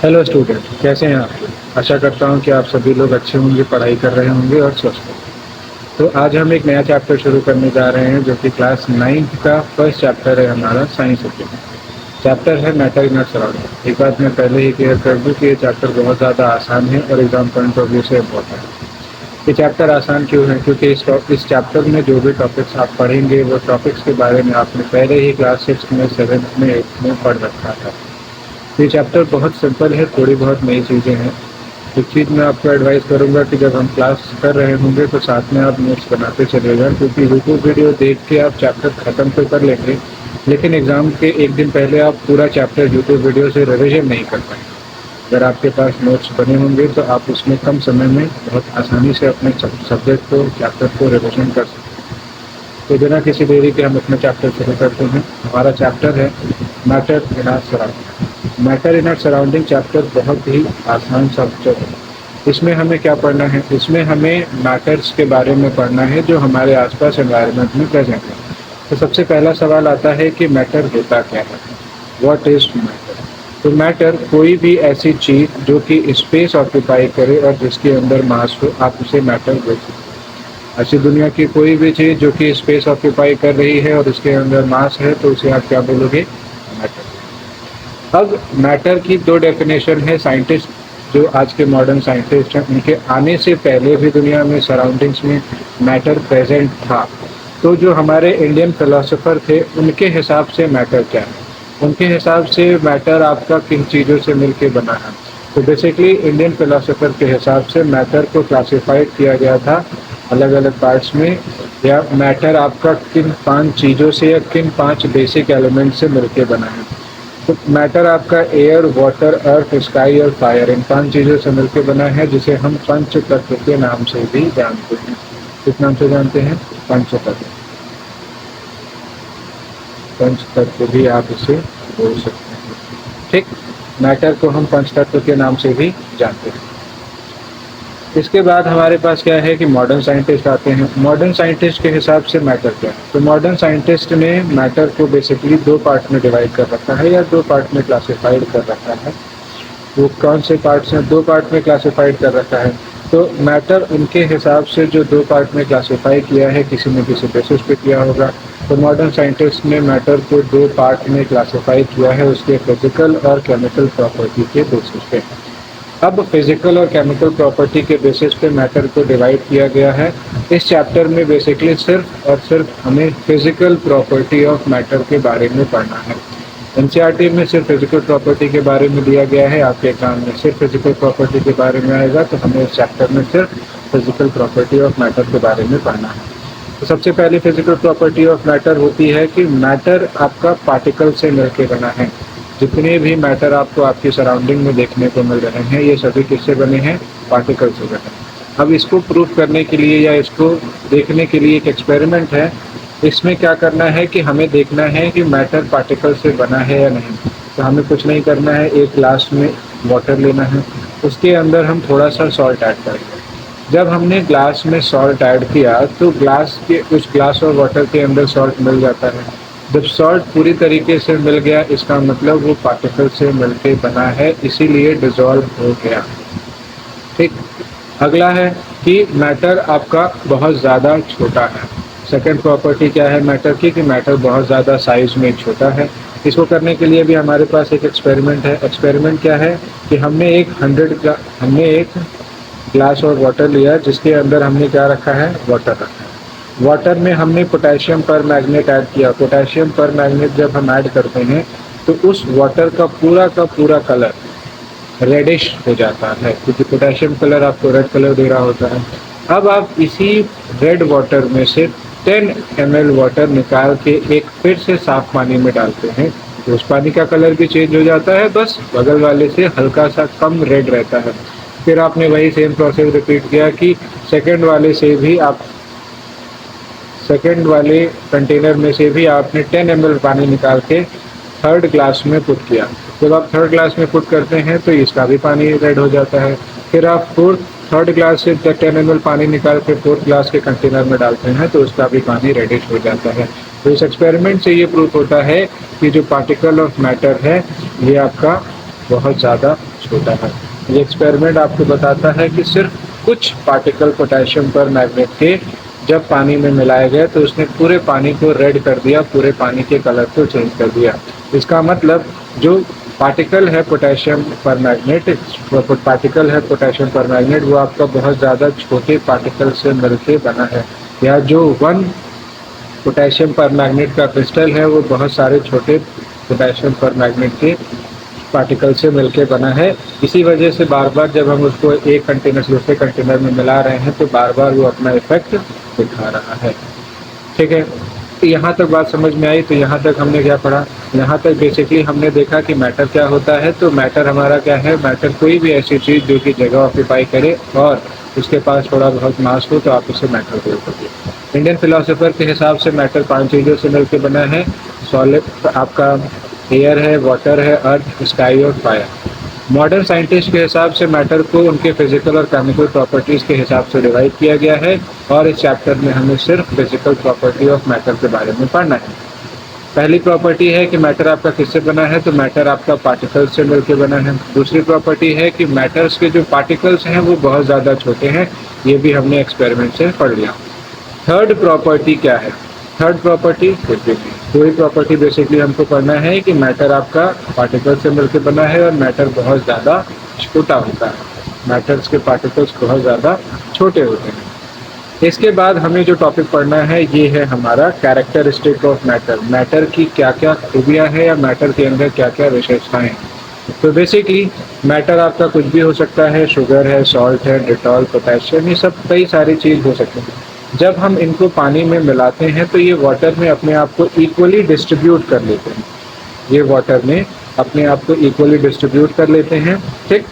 Hello student, कैसे हैं आप? आशा करता हूं कि आप सभी लोग अच्छे होंगे, पढ़ाई कर रहे होंगे और स्वस्थ होंगे। तो आज हम एक नया चैप्टर शुरू करने जा रहे हैं जो कि क्लास 9th का फर्स्ट चैप्टर है हमारा साइंस सब्जेक्ट। चैप्टर है मैटर इन सराउंडिंग। एक बात मैं पहले ही क्लियर कर दूं कि ये चैप्टर बहुत ज़्यादा आसान है और एग्जाम पॉइंट ऑफ व्यू से इम्पोर्टेंट है। ये चैप्टर आसान क्यों है? क्योंकि इस चैप्टर में जो भी टॉपिक्स आप पढ़ेंगे वो टॉपिक्स के बारे में आपने पहले ही क्लास 6 में, 7th में, 8th में पढ़ रखा था। ये चैप्टर बहुत सिंपल है, थोड़ी बहुत नई चीज़ें हैं। एक चीज़ मैं आपको एडवाइस करूँगा कि जब हम क्लास कर रहे होंगे तो साथ में आप नोट्स बनाते चलिएगा, क्योंकि यूट्यूब वीडियो देख के आप चैप्टर ख़त्म तो कर लेंगे, लेकिन एग्ज़ाम के एक दिन पहले आप पूरा चैप्टर यूट्यूब वीडियो से रिविजन नहीं कर पाएंगे। अगर आपके पास नोट्स बने होंगे तो आप उसमें कम समय में बहुत आसानी से अपने सब्जेक्ट को, चैप्टर को रिविजन कर सकते हैं। तो बिना किसी देरी के हम अपना चैप्टर शुरू करते हैं। हमारा चैप्टर है matter in our surrounding. Matter in our surrounding chapter बहुत ही आसान सब्जेक्ट है। इसमें हमें क्या पढ़ना है? इसमें हमें मैटर्स के बारे में पढ़ना है जो हमारे आसपास एनवायरनमेंट में प्रेजेंट है। तो सबसे पहला सवाल आता है कि मैटर होता क्या है? What is matter? तो मैटर कोई भी ऐसी चीज़ जो कि स्पेस ऑक्यूपाई करे और जिसके अंदर मास हो, आप उसे मैटर बोल सकते हैं। ऐसी दुनिया की कोई भी चीज़ जो कि स्पेस ऑक्यूपाई कर रही है और उसके अंदर मास है तो उसे आप क्या बोलोगे? मैटर। अब मैटर की दो डेफिनेशन है। साइंटिस्ट जो आज के मॉडर्न साइंटिस्ट हैं, उनके आने से पहले भी दुनिया में सराउंडिंग्स में मैटर प्रेजेंट था। तो जो हमारे इंडियन फिलोसोफर थे, उनके हिसाब से मैटर क्या है? उनके हिसाब से मैटर आपका किन चीज़ों से मिलके बना है? तो बेसिकली इंडियन फिलोसोफर के हिसाब से मैटर को क्लासिफाइड किया गया था अलग अलग पार्ट्स में, या मैटर आपका किन 5 चीज़ों से या किन 5 बेसिक एलिमेंट से मिलके बना है। तो मैटर आपका एयर, वाटर, अर्थ, स्काई और फायर, इन 5 चीज़ों से मिलकर बना है, जिसे हम पंच तत्व के नाम से भी जानते हैं। किस नाम से जानते हैं? पंच तत्व। पंच तत्व भी आप इसे बोल सकते हैं। ठीक, मैटर को हम पंच तत्व के नाम से भी जानते हैं। इसके बाद हमारे पास क्या है कि मॉडर्न साइंटिस्ट आते हैं। मॉडर्न साइंटिस्ट के हिसाब से मैटर क्या है? तो मॉडर्न साइंटिस्ट ने मैटर को बेसिकली 2 पार्ट में डिवाइड कर रखा है या 2 पार्ट में क्लासिफाइड कर रखा है। वो कौन से पार्ट्स हैं? 2 पार्ट में क्लासिफाइड कर रखा है। तो मैटर उनके हिसाब से जो 2 पार्ट में क्लासिफाई किया है, किसी न किसी बेसिस पे किया होगा। तो मॉडर्न साइंटिस्ट ने मैटर को 2 पार्ट में क्लासिफाई किया है, उसके फिजिकल और केमिकल प्रॉपर्टी के बेसिस पे। अब फिजिकल और केमिकल प्रॉपर्टी के बेसिस पे मैटर को डिवाइड किया गया है। इस चैप्टर में बेसिकली सिर्फ और सिर्फ हमें फिजिकल प्रॉपर्टी ऑफ मैटर के बारे में पढ़ना है। एनसीईआरटी में सिर्फ फिजिकल प्रॉपर्टी के बारे में दिया गया है। आपके एग्जाम में सिर्फ फिजिकल प्रॉपर्टी के बारे में आएगा, तो हमें इस चैप्टर में सिर्फ फिजिकल प्रॉपर्टी ऑफ मैटर के बारे में पढ़ना है। तो सबसे पहले फिजिकल प्रॉपर्टी ऑफ मैटर होती है कि मैटर आपका पार्टिकल से मिलकर बना है। जितने भी मैटर आपको आपकी सराउंडिंग में देखने को मिल रहे हैं, ये सभी किससे बने हैं? पार्टिकल से बने। अब इसको प्रूव करने के लिए या इसको देखने के लिए एक एक्सपेरिमेंट है। इसमें क्या करना है कि हमें देखना है कि मैटर पार्टिकल से बना है या नहीं। तो हमें कुछ नहीं करना है, एक ग्लास में वाटर लेना है, उसके अंदर हम थोड़ा सा सॉल्ट ऐड करेंगे। जब हमने ग्लास में सॉल्ट ऐड किया तो उस ग्लास और वाटर के अंदर सॉल्ट मिल जाता है। जब सॉल्ट पूरी तरीके से मिल गया, इसका मतलब वो पार्टिकल से मिलके बना है, इसीलिए डिसॉल्व हो गया। ठीक, अगला है कि मैटर आपका बहुत ज़्यादा छोटा है। सेकंड प्रॉपर्टी क्या है मैटर की? कि मैटर बहुत ज़्यादा साइज में छोटा है। इसको करने के लिए भी हमारे पास एक एक्सपेरिमेंट है। एक्सपेरिमेंट क्या है कि हमने एक ग्लास और वाटर लिया, जिसके अंदर हमने क्या रखा है? वाटर रखा है। वाटर में हमने पोटेशियम पर मैग्नेट ऐड किया। पोटेशियम पर मैग्नेट जब हम ऐड करते हैं तो उस वाटर का पूरा कलर रेडिश हो जाता है, क्योंकि पोटेशियम कलर आपको रेड कलर दे रहा होता है। अब आप इसी रेड वाटर में से 10 ml वाटर निकाल के एक फिर से साफ पानी में डालते हैं, तो उस पानी का कलर भी चेंज हो जाता है, बस बगल वाले से हल्का सा कम रेड रहता है। फिर आपने वही सेम प्रोसेस रिपीट किया कि सेकंड वाले कंटेनर में से भी आपने 10 ml पानी निकाल के थर्ड ग्लास में पुट किया। जब आप थर्ड ग्लास में पुट करते हैं तो इसका भी पानी रेड हो जाता है। फिर आप थर्ड ग्लास से 10 ml पानी निकाल के फोर्थ ग्लास के कंटेनर में डालते हैं तो उसका भी पानी रेडिश हो जाता है। तो इस एक्सपेरिमेंट से ये प्रूफ होता है कि जो पार्टिकल ऑफ मैटर है ये आपका बहुत ज़्यादा होता है। ये एक्सपेरिमेंट आपको बताता है कि सिर्फ कुछ पार्टिकल पोटेशियम पर मैग्नेट के जब पानी में मिलाए गए तो उसने पूरे पानी को रेड कर दिया, पूरे पानी के कलर को चेंज कर दिया। इसका मतलब जो पार्टिकल है पोटेशियम पर मैग्नेट, पार्टिकल है पोटेशियम पर मैग्नेट, वो आपका बहुत ज़्यादा छोटे पार्टिकल से मिलके बना है, या जो वन पोटेशियम पर मैग्नेट का क्रिस्टल है वो बहुत सारे छोटे पोटेशियम पर मैग्नेट के पार्टिकल से मिलके बना है। इसी वजह से बार बार जब हम उसको एक कंटेनर से दूसरे कंटेनर में मिला रहे हैं तो बार बार वो अपना इफेक्ट दिखा रहा है। ठीक है, यहाँ तक बात समझ में आई। तो यहाँ तक हमने क्या पढ़ा? यहाँ तक बेसिकली हमने देखा कि मैटर क्या होता है। तो मैटर हमारा क्या है? मैटर कोई भी ऐसी चीज़ जो कि जगह ऑक्यूपाई करे और उसके पास थोड़ा बहुत मास हो तो आप उसे मैटर बोल सकते हैं। इंडियन फिलोसोफर के हिसाब से मैटर 5 चीज़ों से मिलकर बना है। सॉलिड आपका एयर है, वाटर है, अर्थ, स्काई और फायर। मॉडर्न साइंटिस्ट के हिसाब से मैटर को उनके फिजिकल और केमिकल प्रॉपर्टीज़ के हिसाब से डिवाइड किया गया है और इस चैप्टर में हमें सिर्फ फिजिकल प्रॉपर्टी ऑफ मैटर के बारे में पढ़ना है। पहली प्रॉपर्टी है कि मैटर आपका किससे बना है? तो मैटर आपका पार्टिकल्स से मिलकर बना है। दूसरी प्रॉपर्टी है कि मैटर्स के जो पार्टिकल्स हैं वो बहुत ज़्यादा छोटे हैं, ये भी हमने एक्सपेरिमेंट से पढ़ लिया। थर्ड प्रॉपर्टी क्या है? थर्ड प्रॉपर्टी कुछ भी नहीं। पूरी प्रॉपर्टी बेसिकली हमको पढ़ना है कि मैटर आपका पार्टिकल से मिलकर बना है और मैटर बहुत ज़्यादा छोटा होता है। मैटर्स के पार्टिकल्स बहुत ज़्यादा छोटे होते हैं। इसके बाद हमें जो टॉपिक पढ़ना है ये है हमारा कैरेक्टरिस्टिक ऑफ मैटर। मैटर की क्या क्या खूबियाँ हैं या मैटर के अंदर क्या क्या विशेषताएँ हैं। तो बेसिकली मैटर आपका कुछ भी हो सकता है, शुगर है, सॉल्ट है, डिटॉल, पोटेशियम, ये सब कई सारी चीज़ हो सकती है। जब हम इनको पानी में मिलाते हैं तो ये वाटर में अपने आप को इक्वली डिस्ट्रीब्यूट कर लेते हैं। ये वाटर में अपने आप को इक्वली डिस्ट्रीब्यूट कर लेते हैं। ठीक,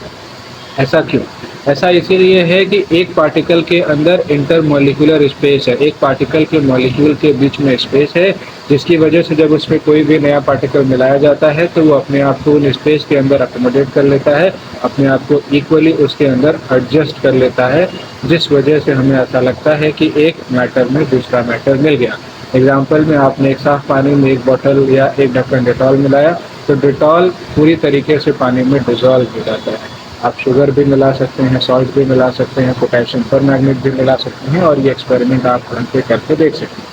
ऐसा क्यों? ऐसा इसीलिए है कि एक पार्टिकल के अंदर इंटरमॉलिक्यूलर स्पेस है, एक पार्टिकल के मॉलिक्यूल के बीच में स्पेस है, जिसकी वजह से जब उसमें कोई भी नया पार्टिकल मिलाया जाता है तो वो अपने आप को उन स्पेस के अंदर अकोमोडेट कर लेता है, अपने आप को इक्वली उसके अंदर एडजस्ट कर लेता है, जिस वजह से हमें ऐसा लगता है कि एक मैटर में दूसरा मैटर मिल गया। एग्जाम्पल में आपने एक साफ पानी में एक बॉटल या एक ढक्कन डिटॉल मिलाया तो डिटॉल पूरी तरीके से पानी में डिजॉल्व हो जाता है। आप शुगर भी मिला सकते हैं, सॉल्ट भी मिला सकते हैं, पोटेशियम पर मैग्नेट भी मिला सकते हैं और ये एक्सपेरिमेंट आप घर पे करके देख सकते हैं।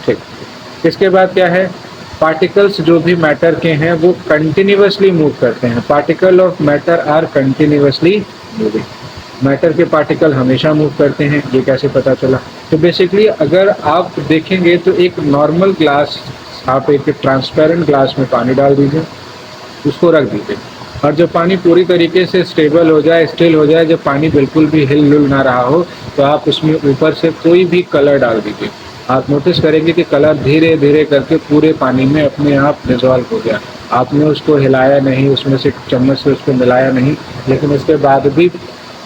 ठीक, इसके बाद क्या है? पार्टिकल्स जो भी मैटर के हैं वो कंटिन्यूअसली मूव करते हैं। Particle of matter are continuously moving. Matter के पार्टिकल हमेशा मूव करते हैं। ये कैसे पता चला? तो बेसिकली अगर आप देखेंगे तो एक नॉर्मल ग्लास, आप एक ट्रांसपेरेंट ग्लास में पानी डाल दीजिए, उसको रख दीजिए और जब पानी पूरी तरीके से स्टेबल हो जाए, स्टिल हो जाए, जब पानी बिल्कुल भी हिल डुल ना रहा हो तो आप उसमें ऊपर से कोई भी कलर डाल दीजिए। आप नोटिस करेंगे कि कलर धीरे धीरे करके पूरे पानी में अपने आप डिजॉल्व हो गया। आपने उसको हिलाया नहीं, उसमें से चम्मच से उसको मिलाया नहीं, लेकिन उसके बाद भी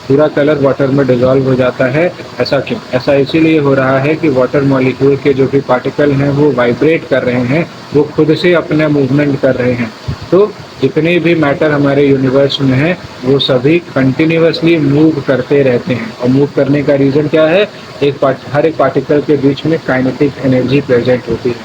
पूरा कलर वाटर में डिजॉल्व हो जाता है। ऐसा क्यों? ऐसा इसीलिए हो रहा है कि वाटर मॉलिक्यूल के जो भी पार्टिकल हैं वो वाइब्रेट कर रहे हैं, वो खुद से अपना मूवमेंट कर रहे हैं। तो जितने भी मैटर हमारे यूनिवर्स में हैं वो सभी कंटिन्यूअसली मूव करते रहते हैं। और मूव करने का रीज़न क्या है? हर एक पार्टिकल के बीच में काइनेटिक एनर्जी प्रेजेंट होती है।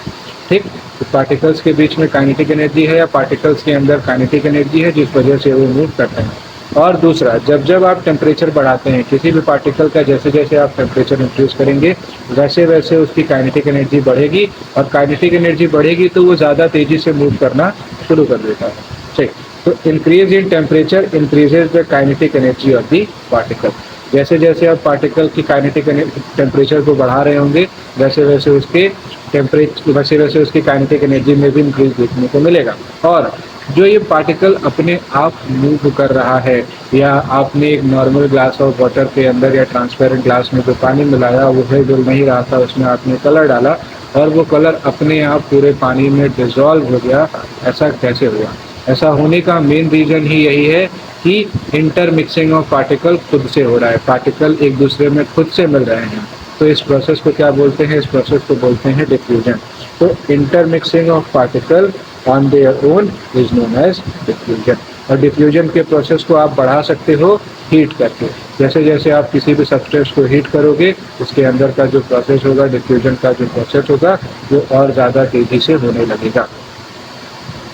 ठीक, तो पार्टिकल्स के बीच में काइनेटिक एनर्जी है या पार्टिकल्स के अंदर काइनेटिक एनर्जी है जिस वजह से वो मूव करते हैं। और दूसरा, जब जब आप टेम्परेचर बढ़ाते हैं किसी भी पार्टिकल का, जैसे जैसे आप टेम्परेचर इंक्रीज करेंगे वैसे वैसे उसकी काइनेटिक एनर्जी बढ़ेगी और काइनेटिक एनर्जी बढ़ेगी तो वो ज़्यादा तेज़ी से मूव करना शुरू कर देता है। ठीक, तो increase in temperature increases the kinetic energy of the particle. जैसे जैसे आप पार्टिकल की काइनेटिक टेम्परेचर को बढ़ा रहे होंगे वैसे वैसे उसकी काइनेटिक एनर्जी में भी इंक्रीज देखने को मिलेगा। और जो ये पार्टिकल अपने आप मूव कर रहा है, या आपने एक नॉर्मल ग्लास ऑफ वाटर के अंदर या ट्रांसपेरेंट ग्लास में जो पानी मिलाया वो हिल डुल नहीं रहा था, उसमें आपने कलर डाला और वो कलर अपने आप पूरे पानी में डिजॉल्व हो गया, ऐसा कैसे हुआ? ऐसा होने का मेन रीज़न ही यही है कि इंटरमिक्सिंग ऑफ पार्टिकल खुद से हो रहा है। पार्टिकल एक दूसरे में खुद से मिल रहे हैं, तो इस प्रोसेस को क्या बोलते हैं? इस प्रोसेस को बोलते हैं डिफ्यूजन। तो intermixing of particle on their own is known as diffusion. और डिफ्यूजन के प्रोसेस को आप बढ़ा सकते हो हीट करके। जैसे जैसे आप किसी भी सबस्टेंस को हीट करोगे उसके अंदर का जो प्रोसेस होगा, डिफ्यूजन का जो प्रोसेस होगा, वो और ज़्यादा तेज़ी से होने लगेगा।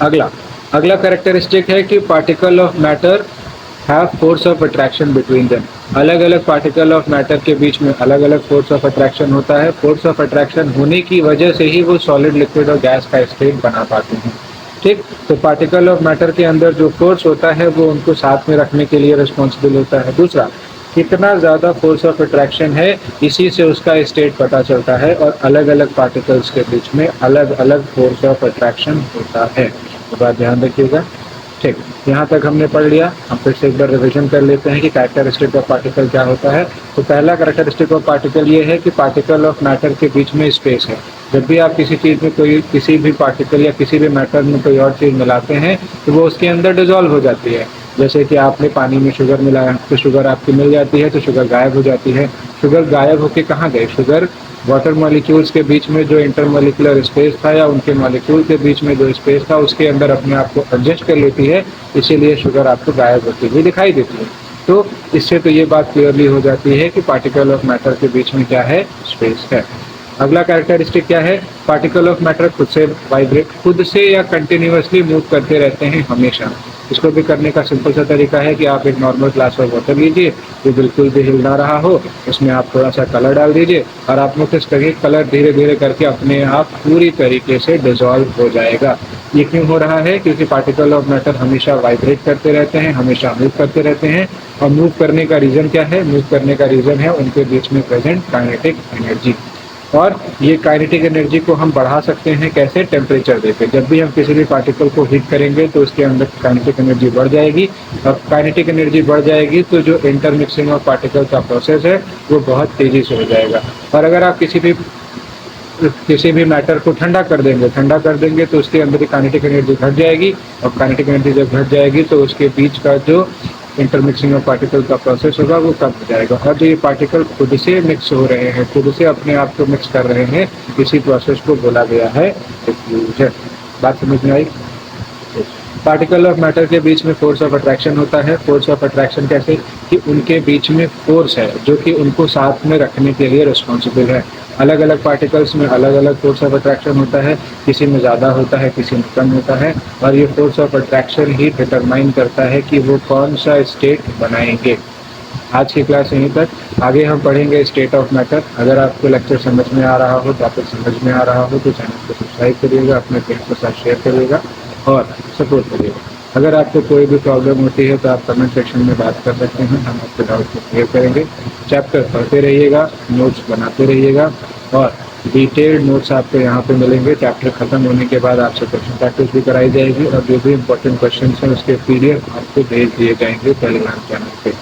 अगला कैरेक्टरिस्टिक है कि particle of matter have force of attraction between them. अलग अलग पार्टिकल ऑफ मैटर के बीच में अलग अलग फोर्स ऑफ अट्रैक्शन होता है। फोर्स ऑफ अट्रैक्शन होने की वजह से ही वो सॉलिड, लिक्विड और गैस का स्टेट बना पाते हैं। ठीक, तो पार्टिकल ऑफ मैटर के अंदर जो फोर्स होता है वो उनको साथ में रखने के लिए रिस्पॉन्सिबल होता है। दूसरा, कितना ज़्यादा फोर्स ऑफ अट्रैक्शन है, इसी से उसका स्टेट पता चलता है, और अलग अलग पार्टिकल्स के बीच में अलग अलग फोर्स ऑफ अट्रैक्शन होता है। तो बात ध्यान रखिएगा। ठीक, यहाँ तक हमने पढ़ लिया। हम फिर से एक बार रिविजन कर लेते हैं कि कैरेक्टरिस्टिक ऑफ पार्टिकल क्या होता है। तो पहला कैरेक्टरिस्टिक ऑफ पार्टिकल ये है कि पार्टिकल ऑफ मैटर के बीच में स्पेस है। जब भी आप किसी चीज़ में कोई, किसी भी पार्टिकल या किसी भी मैटर में कोई और चीज़ मिलाते हैं तो वो उसके अंदर डिजॉल्व हो जाती है। जैसे कि आपने पानी में शुगर मिलाया तो शुगर आपकी मिल जाती है, तो शुगर गायब हो जाती है। शुगर गायब होके कहाँ गए? शुगर वाटर मॉलिक्यूल्स के बीच में जो इंटरमॉलिक्यूलर स्पेस था या उनके मॉलिक्यूल के बीच में जो स्पेस था उसके अंदर अपने आप को एडजस्ट कर लेती है, इसीलिए शुगर आपको गायब होती हुई दिखाई देती है। तो इससे तो ये बात क्लियरली हो जाती है कि पार्टिकल ऑफ मैटर के बीच में क्या है? स्पेस है। अगला कैरेक्टरिस्टिक क्या है? पार्टिकल ऑफ मैटर खुद से वाइब्रेट, खुद से या कंटिन्यूअसली मूव करते रहते हैं हमेशा। इसको भी करने का सिंपल सा तरीका है कि आप एक नॉर्मल ग्लास ऑफ वाटर लीजिए, जो बिल्कुल भी हिल ना रहा हो, उसमें आप थोड़ा सा कलर डाल दीजिए और आप नोटिस करिए कलर धीरे धीरे करके अपने आप पूरी तरीके से डिजॉल्व हो जाएगा। ये क्यों हो रहा है? क्योंकि पार्टिकल ऑफ मैटर हमेशा वाइब्रेट करते रहते हैं, हमेशा मूव करते रहते हैं। और मूव करने का रीज़न क्या है? मूव करने का रीज़न है उनके बीच में प्रेजेंट काइनेटिक एनर्जी। और ये काइनेटिक एनर्जी को हम बढ़ा सकते हैं कैसे? टेम्परेचर देकर। जब भी हम किसी भी पार्टिकल को हीट करेंगे तो उसके अंदर काइनेटिक एनर्जी बढ़ जाएगी, और काइनेटिक एनर्जी बढ़ जाएगी तो जो इंटरमिक्सिंग ऑफ पार्टिकल का प्रोसेस है वो बहुत तेज़ी से हो जाएगा। और अगर आप किसी भी मैटर को ठंडा कर देंगे तो उसके अंदर की काइनेटिक एनर्जी घट जाएगी, और काइनेटिक एनर्जी जब घट जाएगी तो उसके बीच का जो इंटरमिक्सिंग ऑफ पार्टिकल का प्रोसेस होगा वो कम हो जाएगा। और जो ये पार्टिकल खुद से मिक्स हो रहे हैं, खुद से अपने आप को मिक्स कर रहे हैं, इसी प्रोसेस को बोला गया है डिफ्यूजन। बात समझ में आई? पार्टिकल ऑफ मैटर के बीच में फोर्स ऑफ अट्रैक्शन होता है। फोर्स ऑफ अट्रैक्शन कैसे? कि उनके बीच में फोर्स है जो कि उनको साथ में रखने के लिए रिस्पॉन्सिबल है। अलग अलग पार्टिकल्स में अलग अलग फोर्स ऑफ अट्रैक्शन होता है, किसी में ज़्यादा होता है, किसी में कम होता है, और ये force of attraction he determine करता है कि वो कौन सा स्टेट बनाएंगे। आज की क्लास यहीं तक, आगे हम पढ़ेंगे स्टेट ऑफ मैटर। अगर आपको लेक्चर समझ में आ रहा हो, टॉपिक समझ में आ रहा हो तो चैनल को सब्सक्राइब करिएगा, अपने फ्रेंड्स के साथ शेयर करिएगा और सपोर्ट करिएगा। अगर आपको कोई भी प्रॉब्लम होती है तो आप कमेंट सेक्शन में बात कर सकते हैं, हम आपके डाउट को क्लियर करेंगे। चैप्टर पढ़ते रहिएगा, नोट्स बनाते रहिएगा, और डिटेल्ड नोट्स आपको यहाँ पे मिलेंगे। चैप्टर खत्म होने के बाद आपसे क्वेश्चन प्रैक्टिस भी कराई जाएगी, और जो भी इंपॉर्टेंट क्वेश्चन हैं उसके PDF आपको भेज दिए जाएंगे टेलीग्राम चैनल पे।